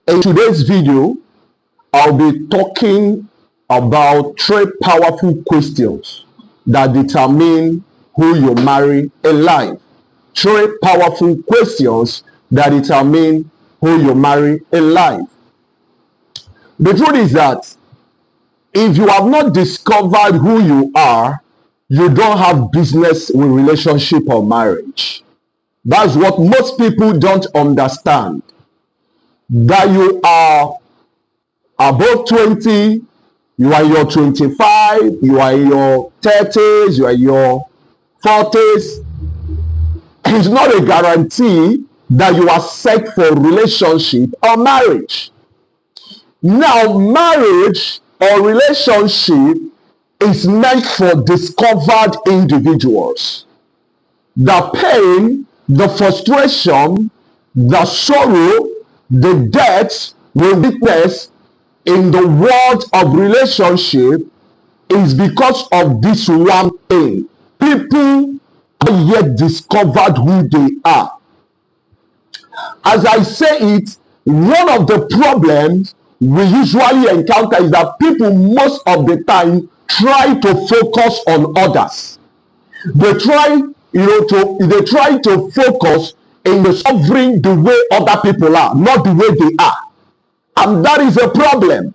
In today's video, I'll be talking about three powerful questions that determine who you marry in life. Three powerful questions that determine who you marry in life. The truth is that if you have not discovered who you are, you don't have business with relationship or marriage. That's what most people don't understand. That you are above 20, you are in your 25, you are in your 30s, you are in your 40s. It's not a guarantee that you are set for relationship or marriage. Now, marriage or relationship is meant for discovered individuals. The pain, the frustration, the sorrow, the death we witness in the world of relationship is because of this one thing. People have yet discovered who they are. As I say it, one of the problems we usually encounter is that people most of the time try to focus on others. They try to focus in discovering the way other people are, not the way they are. And that is a problem.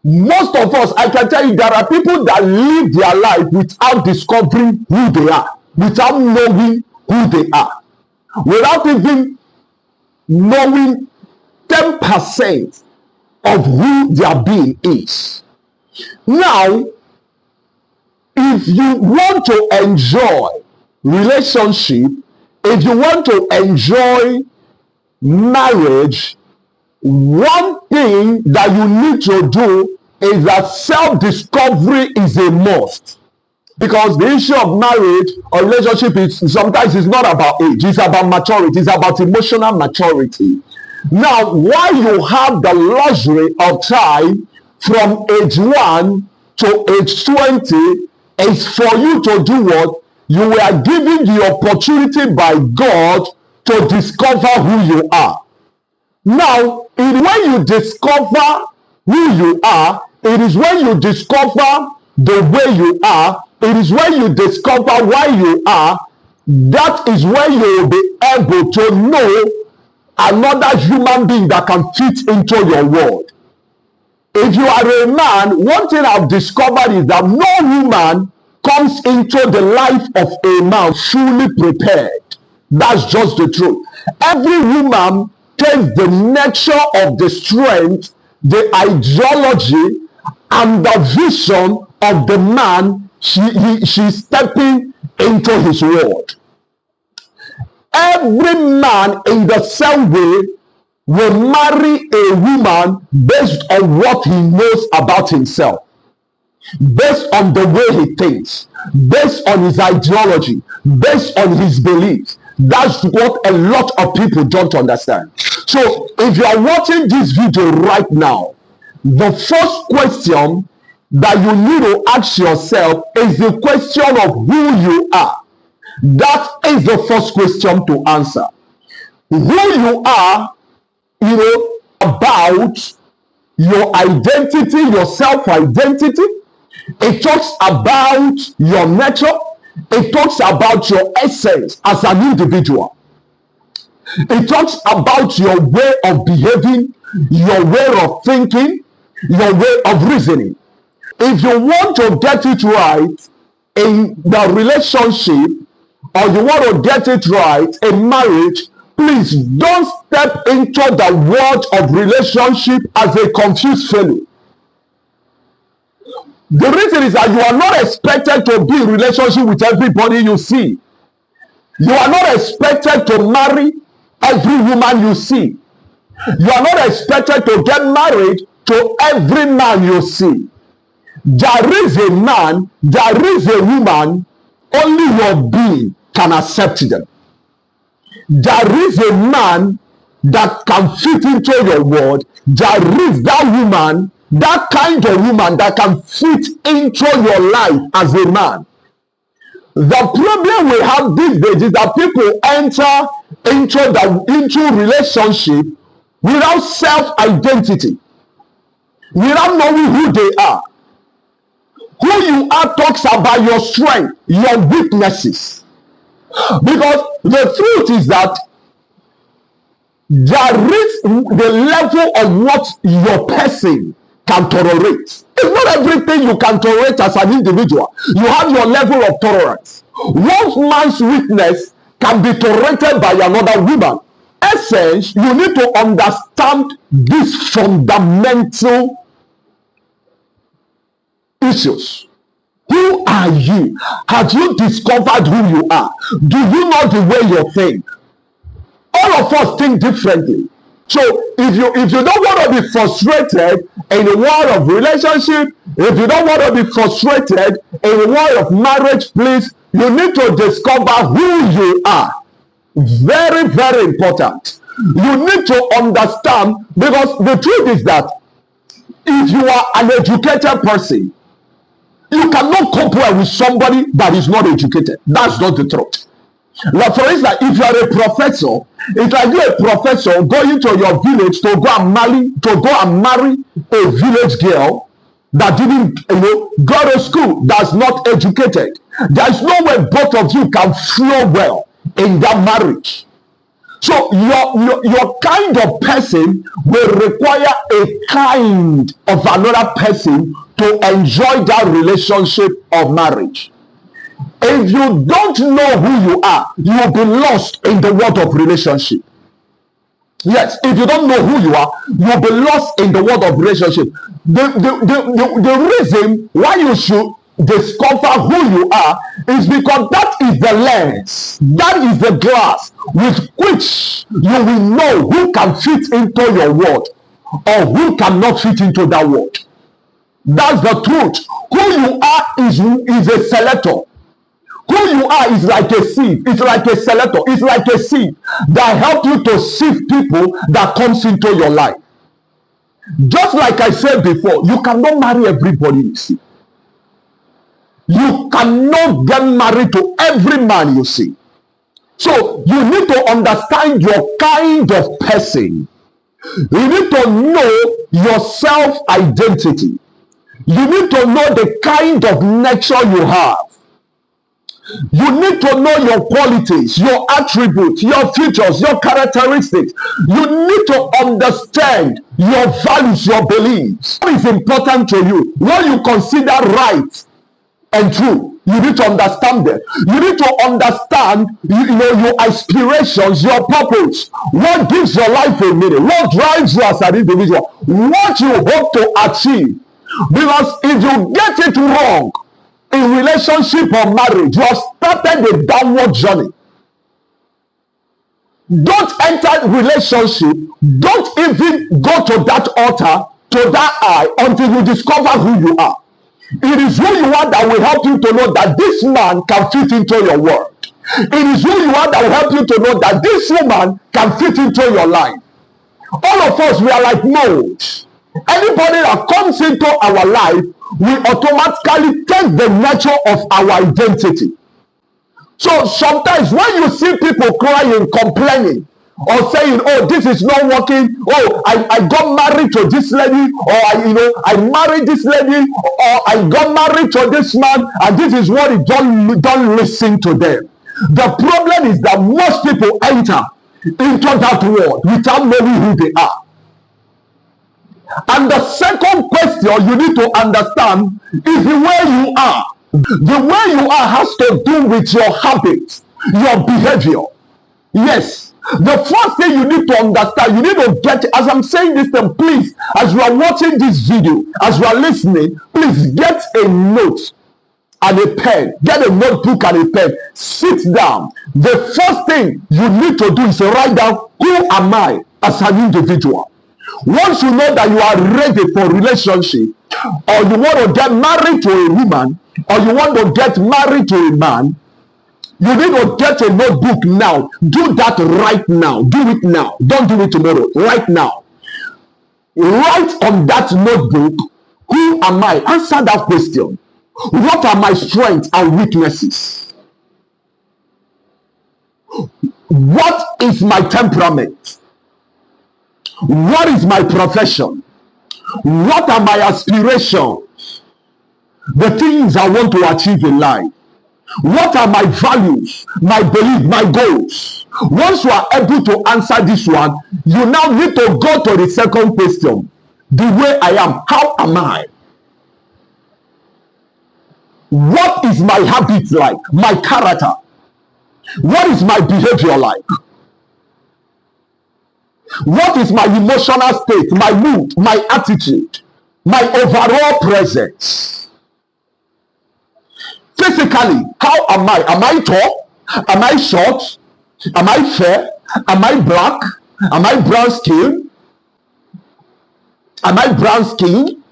Most of us, I can tell you, there are people that live their life without discovering who they are, without knowing who they are, without even knowing 10% of who their being is. Now, if you want to enjoy relationship, if you want to enjoy marriage, one thing that you need to do is that self-discovery is a must. Because the issue of marriage or relationship is sometimes it's not about age, it's about maturity, it's about emotional maturity. Now, while you have the luxury of time from age 1 to age 20, is for you to do what? You were given the opportunity by God to discover who you are. Now, it is when you discover who you are, it is when you discover the way you are, it is when you discover why you are, that is when you will be able to know another human being that can fit into your world. If you are a man, one thing I've discovered is that no woman comes into the life of a man fully prepared. That's just the truth. Every woman takes the nature of the strength, the ideology, and the vision of the man she's stepping into his world. Every man in the same way will marry a woman based on what he knows about himself, based on the way he thinks, based on his ideology, based on his beliefs. That's what a lot of people don't understand. So if you are watching this video right now, the first question that you need to ask yourself is the question of who you are. That is the first question to answer. Who you are, about your identity, your self-identity. It talks about your nature. It talks about your essence as an individual. It talks about your way of behaving, your way of thinking, your way of reasoning. If you want to get it right in the relationship, or you want to get it right in marriage, please don't step into the world of relationship as a confused fellow. The reason is that you are not expected to be in relationship with everybody you see. You are not expected to marry every woman you see. You are not expected to get married to every man you see. There is a man, there is a woman, only your being can accept them. There is a man that can fit into your world. There is that woman, that kind of woman that can fit into your life as a man. The problem we have these days is that people enter into relationship without self-identity, without knowing who they are. Who you are talks about your strength, your weaknesses. Because the truth is that there is the level of what your person can tolerate. It's not everything you can tolerate as an individual. You have your level of tolerance. One man's weakness can be tolerated by another woman. Essence, you need to understand these fundamental issues. Who are you? Have you discovered who you are? Do you know the way you think? All of us think differently. So if you don't want to be frustrated in the world of relationship, if you don't want to be frustrated in the world of marriage, please, you need to discover who you are. Very, very important. You need to understand, because the truth is that if you are an educated person, you cannot cope well with somebody that is not educated. That's not the truth. Like for instance, if you are a professor, it's like you're a professor going to your village to go and marry a village girl that didn't, go to school, that's not educated. There's no way both of you can flow well in that marriage. So your kind of person will require a kind of another person to enjoy that relationship of marriage. If you don't know who you are, you'll be lost in the world of relationship. Yes, if you don't know who you are, you'll be lost in the world of relationship. The reason why you should discover who you are is because that is the lens, that is the glass with which you will know who can fit into your world or who cannot fit into that world. That's the truth. Who you are is a selector. Who you are is like a sieve. It's like a selector. It's like a sieve that helps you to sieve people that comes into your life. Just like I said before, you cannot marry everybody you see. You cannot get married to every man you see. So you need to understand your kind of person. You need to know your self-identity. You need to know the kind of nature you have. You need to know your qualities, your attributes, your features, your characteristics. You need to understand your values, your beliefs. What is important to you? What you consider right and true, you need to understand them. You need to understand your aspirations, your purpose. What gives your life a meaning? What drives you as an individual? What you hope to achieve? Because if you get it wrong in relationship or marriage, you have started a downward journey. Don't enter relationship, don't even go to that altar, to that eye, until you discover who you are. It is who you are that will help you to know that this man can fit into your world. It is who you are that will help you to know that this woman can fit into your life. All of us, we are like molds. Anybody that comes into our life, we automatically take the nature of our identity. So sometimes when you see people crying, complaining, or saying, oh, this is not working, oh, I got married to this lady, or I married this lady, or I got married to this man, and this is what it don't listen to them. The problem is that most people enter into that world without knowing who they are. And the second question you need to understand is the way you are. The way you are has to do with your habits, your behavior. Yes. The first thing you need to understand, you need to get, as I'm saying this thing, please, as you are watching this video, as you are listening, please get a note and a pen. Get a notebook and a pen. Sit down. The first thing you need to do is to write down, who am I as an individual? Once you know that you are ready for relationship, or you want to get married to a woman, or you want to get married to a man, you need to get a notebook now. Do that right now. Do it now. Don't do it tomorrow. Right now. Write on that notebook, who am I? Answer that question. What are my strengths and weaknesses? What is my temperament? What is my profession? What are my aspirations? The things I want to achieve in life. What are my values, my beliefs, my goals? Once you are able to answer this one, you now need to go to the second question. The way I am, how am I? What is my habit like? My character? What is my behavior like? What is my emotional state, my mood, my attitude, my overall presence? Physically, how am I? Am I tall? Am I short? Am I fair? Am I black? Am I brown skin? Am I brown skin?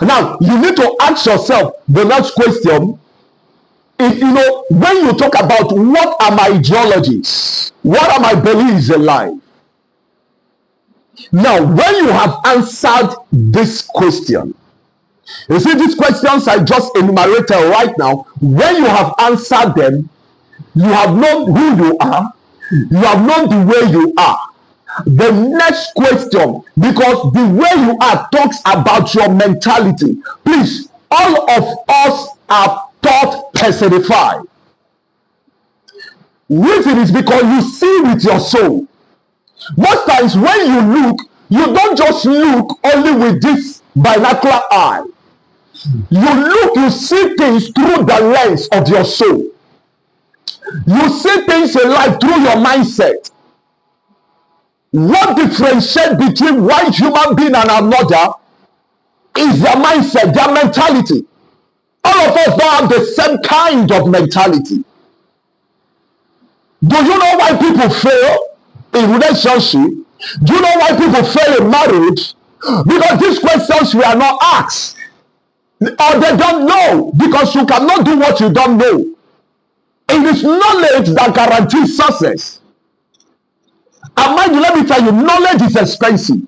Now, you need to ask yourself the next question. If you know, when you talk about what are my ideologies, what are my beliefs in life? Now, when you have answered this question, you see these questions I just enumerated right now, when you have answered them, you have known who you are, you have known the way you are. The next question, because the way you are talks about your mentality. Please, all of us are thought personified. Reason is because you see with your soul. Most times when you look, you don't just look only with this binocular eye. You look, you see things through the lens of your soul. You see things in life through your mindset. What differentiates between one human being and another is their mindset, their mentality. All of us don't have the same kind of mentality. Do you know why people fail in relationship? Do you know why people fail in marriage? Because these questions we are not asked. Or they don't know, because you cannot do what you don't know. It is knowledge that guarantees success. And mind you, let me tell you, knowledge is expensive.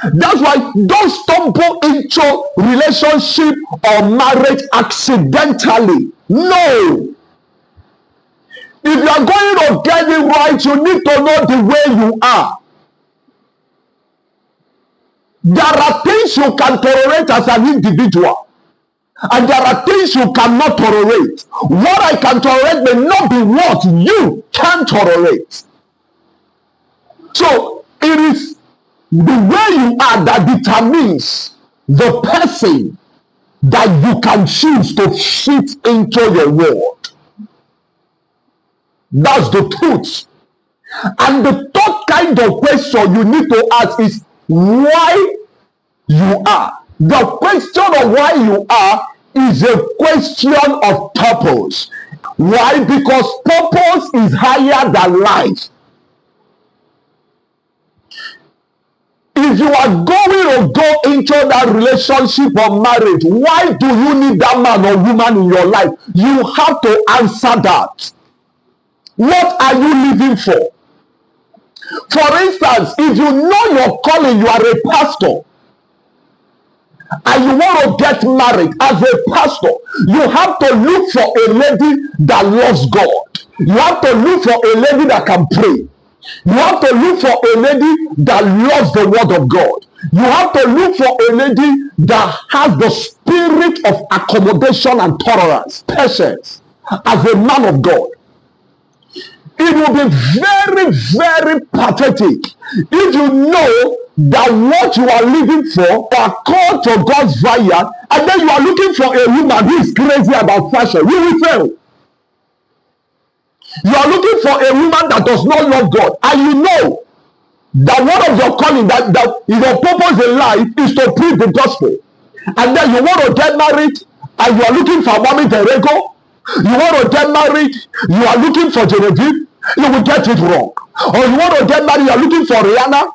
That's why don't stumble into relationship or marriage accidentally. No. If you are going to get it right, you need to know the way you are. There are things you can tolerate as an individual, and there are things you cannot tolerate. What I can tolerate may not be what you can tolerate. So it is the way you are that determines the person that you can choose to fit into your world. That's the truth. And the third kind of question you need to ask is why you are. The question of why you are is a question of purpose. Why? Because purpose is higher than life. If you are going to go into that relationship or marriage, why do you need that man or woman in your life? You have to answer that. What are you living for? For instance, if you know your calling, you are a pastor, and you want to get married as a pastor, you have to look for a lady that loves God. You have to look for a lady that can pray. You have to look for a lady that loves the word of God. You have to look for a lady that has the spirit of accommodation and tolerance, patience, as a man of God. It will be very, very pathetic if you know that what you are living for are called to God's vineyard, and then you are looking for a woman who is crazy about fashion. You will fail. You are looking for a woman that does not love God, and you know that one of your calling, that your purpose in life is to preach the gospel, and then you want to get married, and you are looking for Mommy Terego. You want to get married, you are looking for Genevieve, you will get it wrong. Or you want to get married, you are looking for Rihanna.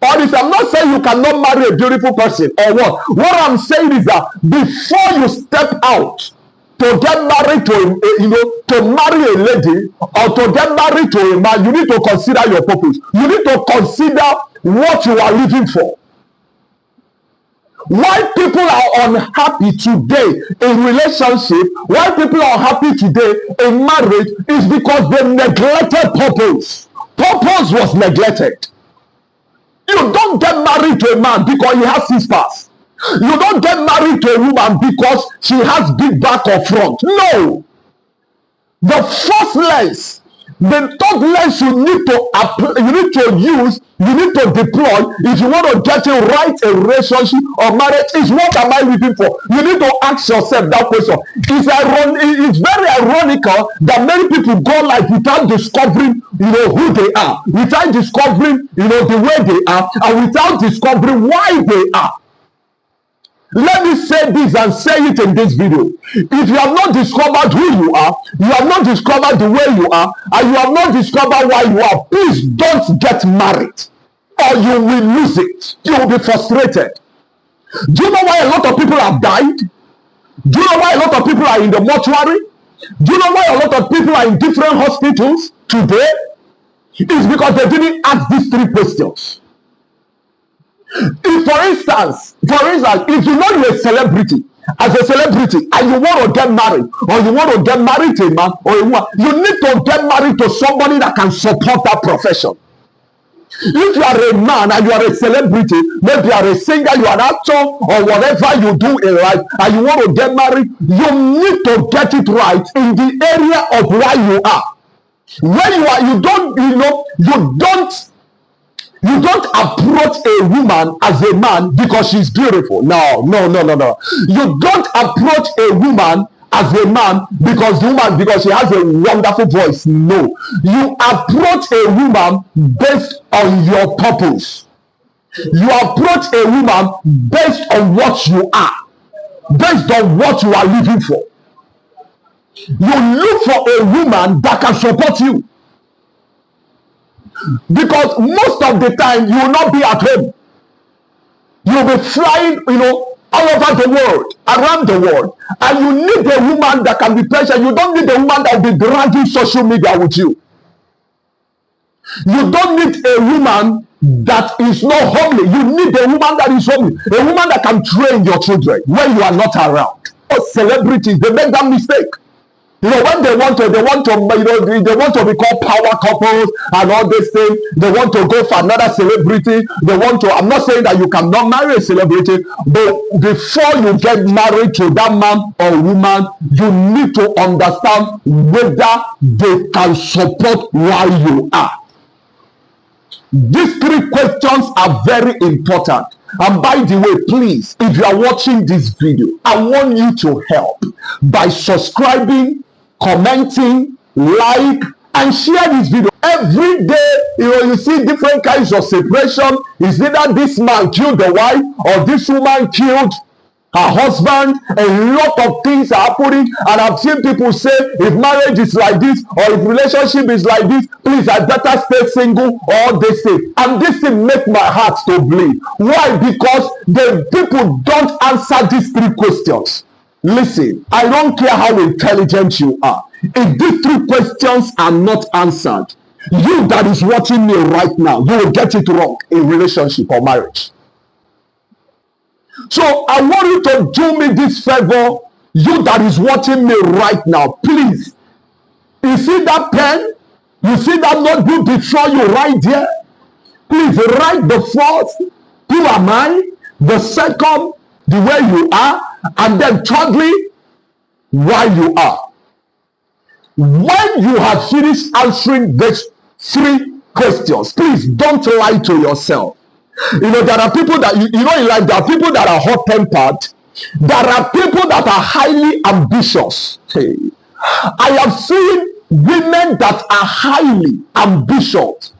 Or if I'm not saying you cannot marry a beautiful person or what. What I'm saying is that before you step out to get married to marry a lady or to get married to a man, you need to consider your purpose. You need to consider what you are living for. Why people are unhappy today in relationship, why people are unhappy today in marriage is because they neglected purpose. Purpose was neglected. You don't get married to a man because he has six pass. You don't get married to a woman because she has big back or front. No. The first lens, the third lens you need to apply, you need to use, you need to deploy if you want to get it right in relationship or marriage is what am I looking for? You need to ask yourself that question. It's very ironical that many people go life without discovering, who they are, without discovering, the way they are, and without discovering why they are. Let me say this and say it in this video. If you have not discovered who you have not discovered the way you are, and you have not discovered why you are, please don't get married, or you will lose it. You will be frustrated. Do you know why a lot of people have died? Do you know why a lot of people are in the mortuary? Do you know why a lot of people are in different hospitals today? It's because they didn't ask these three questions. If, for instance, if you know you're a celebrity, as a celebrity, and you want to get married, or you want to get married to a man or a woman, you need to get married to somebody that can support that profession. If you are a man and you are a celebrity, maybe you are a singer, you are an actor, or whatever you do in life, and you want to get married, you need to get it right in the area of where you are. Where you are, you don't approach a woman as a man because she's beautiful. No. You don't approach a woman as a man because she has a wonderful voice. No. You approach a woman based on your purpose. You approach a woman based on what you are, based on what you are living for. You look for a woman that can support you. Because most of the time you will not be at home. You will be flying, all over the world, around the world. And you need a woman that can be patient. You don't need a woman that will be dragging social media with you. You don't need a woman that is not homely. You need a woman that is homely. A woman that can train your children when you are not around. Celebrities, they make that mistake. When they want to be called power couples and all these things. They want to go for another celebrity. I'm not saying that you cannot marry a celebrity, but before you get married to that man or woman, you need to understand whether they can support where you are. These three questions are very important. And by the way, please, if you are watching this video, I want you to help by subscribing, commenting, like, and share this video. Every day, you see different kinds of separation. It's either this man killed the wife or this woman killed her husband. A lot of things are happening, and I've seen people say, if marriage is like this or if relationship is like this, please, I better stay single, or they say. And this thing make my heart to bleed. Why? Because the people don't answer these three questions. Listen, I don't care how intelligent you are. If these three questions are not answered, you that is watching me right now, you will get it wrong in relationship or marriage. So I want you to do me this favor, you that is watching me right now, please. You see that pen? You see that notebook before you right there? Please write the first, who am I? The second, the way you are, and then thirdly, why you are. When you have finished answering these three questions, please don't lie to yourself. There are people that, in life, there are people that are hot-tempered. There are people that are highly ambitious. Hey. I have seen women that are highly ambitious,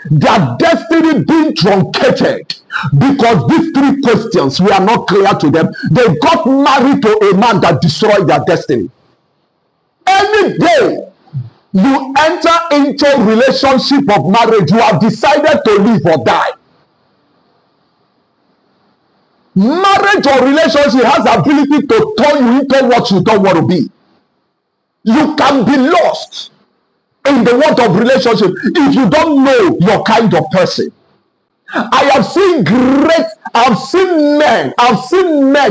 their destiny being truncated because these three questions were not clear to them. They got married to a man that destroyed their destiny. Any day you enter into a relationship of marriage, you have decided to live or die. Marriage or relationship has the ability to turn you into what you don't want to be. You can be lost in the world of relationship if you don't know your kind of person. I've seen men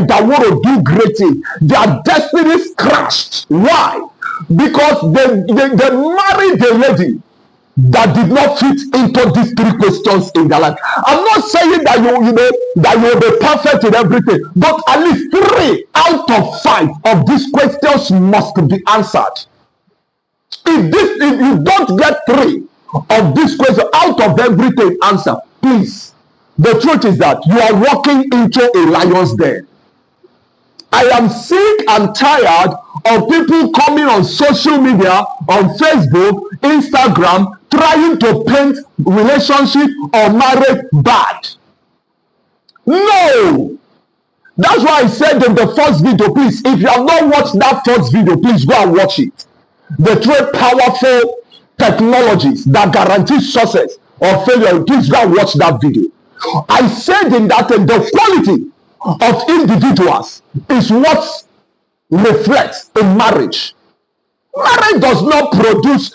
that want to do great things. Their destinies crashed. Why? Because they married a lady that did not fit into these three questions in their life. I'm not saying that that you will be perfect in everything, but at least 3 out of 5 of these questions must be answered. If you don't get 3 of these questions out of everything answered, please, the truth is that you are walking into a lion's den. I am sick and tired of people coming on social media, on Facebook, Instagram, trying to paint relationship or marriage bad. No! That's why I said in the first video, please, if you have not watched that first video, please go and watch it. The 3 powerful technologies that guarantee success or failure, please go and watch that video. I said in that the quality of individuals is what reflects in marriage. Marriage does not produce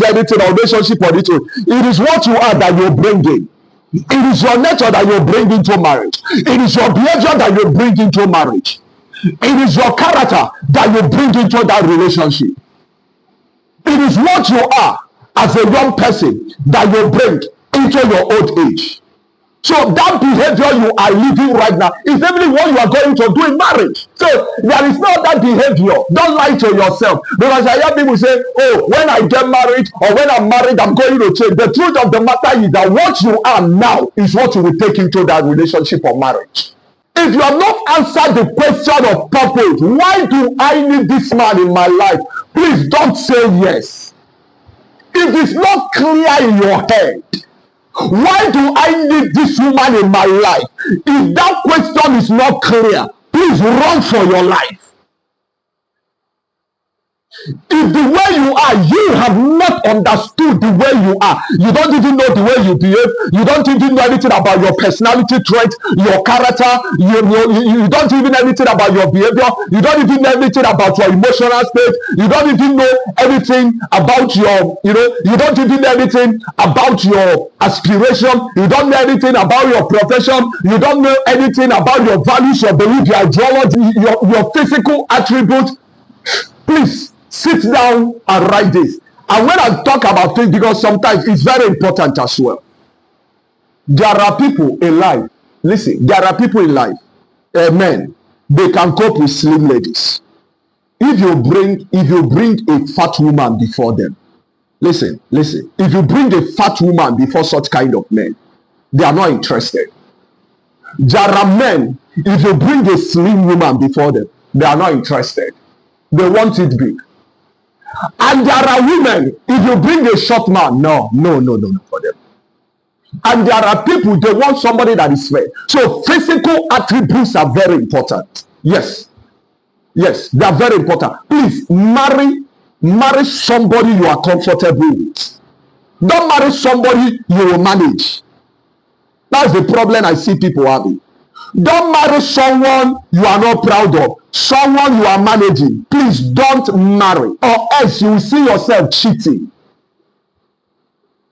anything or relationship on its own. It is what you are that you bring in. It is your nature that you bring into marriage. It is your behavior that you bring into marriage. It is your character that you bring into that relationship. It is what you are as a young person that you bring into your old age. So that behavior you are living right now is definitely what you are going to do in marriage. So there is no that behavior. Don't lie to yourself. Because I hear people say, oh, when I get married or when I'm married, I'm going to change. The truth of the matter is that what you are now is what you will take into that relationship or marriage. If you have not answered the question of purpose, why do I need this man in my life? Please don't say yes. If it's not clear in your head, why do I need this woman in my life? If that question is not clear, please run for your life. If the way you are, you have not understood the way you are, you don't even know the way you behave, you don't even know anything about your personality traits, your character, you don't even know anything about your behavior, you don't even know anything about your emotional state, you don't even know anything about your, you don't even know anything about your aspiration, you don't know anything about your profession, you don't know anything about your values, your belief, your ideology, your physical attributes. Please sit down and write this. And when I talk about things, because sometimes it's very important as well. There are people in life, listen, there are people in life, men, they can cope with slim ladies. If you bring a fat woman before them, listen, if you bring a fat woman before such kind of men, they are not interested. There are men, if you bring a slim woman before them, they are not interested. They want it big. And there are women, if you bring a short man, no for them. And there are people, they want somebody that is fair. So physical attributes are very important. Yes, they are very important. Please marry somebody you are comfortable with. Don't marry somebody you will manage. That's the problem I see people having. Don't marry someone you are not proud of, someone you are managing. Please don't marry, or else you will see yourself cheating.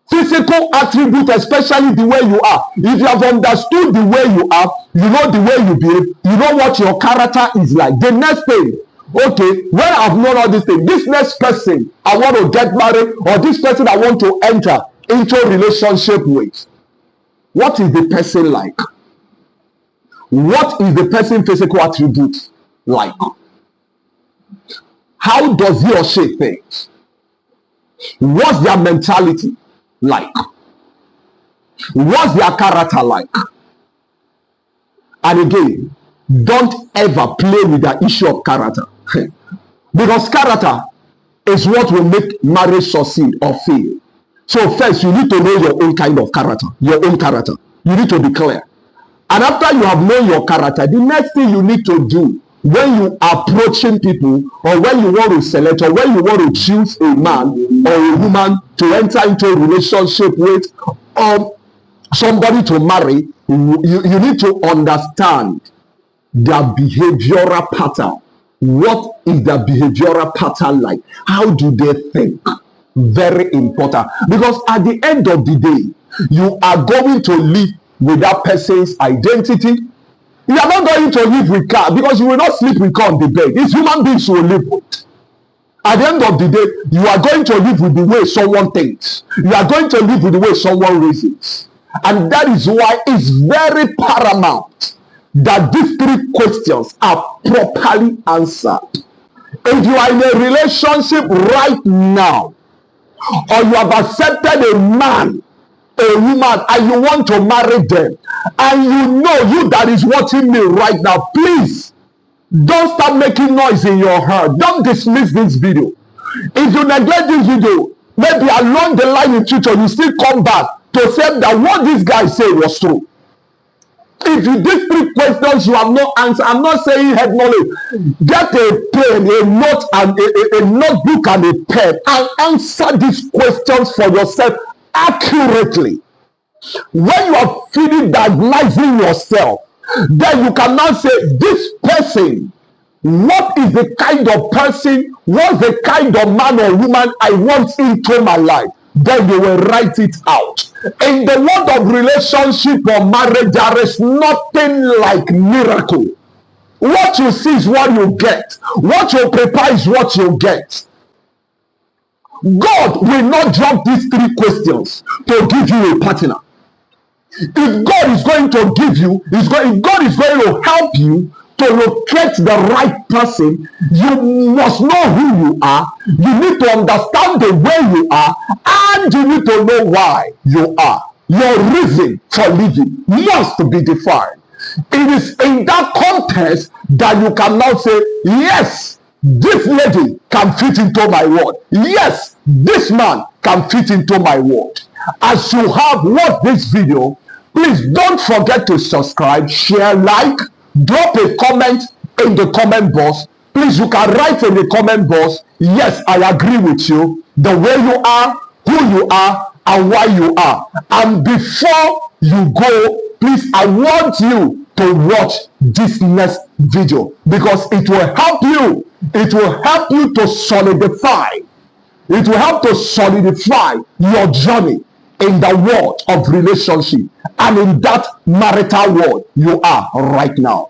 Physical attribute, especially the way you are. If you have understood the way you are, you know the way you behave, you know what your character is like. The next thing, okay, when I've known all these things, this next person I want to get married, or this person I want to enter into a relationship with, what is the person like? What is the person's physical attribute like? How does he or she think? What's their mentality like? What's their character like? And again, don't ever play with the issue of character. Because character is what will make marriage succeed or fail. So first, you need to know your own kind of character, your own character. You need to be clear. And after you have known your character, the next thing you need to do when you are approaching people, or when you want to select, or when you want to choose a man or a woman to enter into a relationship with, somebody to marry, you need to understand their behavioral pattern. What is their behavioral pattern like? How do they think? Very important. Because at the end of the day, you are going to live with that person's identity. You are not going to live with car, because you will not sleep with car on the bed. It's human beings you will live with. At the end of the day, you are going to live with the way someone thinks. You are going to live with the way someone reasons. And that is why it's very paramount that these three questions are properly answered. If you are in a relationship right now, or you have accepted a man, a woman, and you want to marry them, and you that is watching me right now, please don't start making noise in your heart. Don't dismiss this video. If you neglect this video, maybe along the line in future, you still come back to say that what this guy said was true. If you these three questions you have no answer, I'm not saying head knowledge. Get a pen, a note, and a notebook and a pen, and answer these questions for yourself accurately. When you are feeling diagnosing yourself, then you can now say, this person, what is the kind of person, what's the kind of man or woman I want into my life? Then you will write it out. In the world of relationship or marriage, there is nothing like miracle. What you see is what you get. What you prepare is what you get. God will not drop these three questions to give you a partner. If God is going to give you, if God is going to help you to locate the right person, you must know who you are. You need to understand the way you are, and you need to know why you are. Your reason for living must be defined. It is in that context that you can now say, yes, this lady can fit into my world. Yes, this man can fit into my world. As you have watched this video, please don't forget to subscribe, share, like, drop a comment in the comment box. Please, you can write in the comment box, yes, I agree with you, the way you are, who you are, and why you are. And before you go, please, I want you to watch this next video, because it will help you. It will help you to solidify. It will help to solidify your journey in the world of relationship and in that marital world you are right now.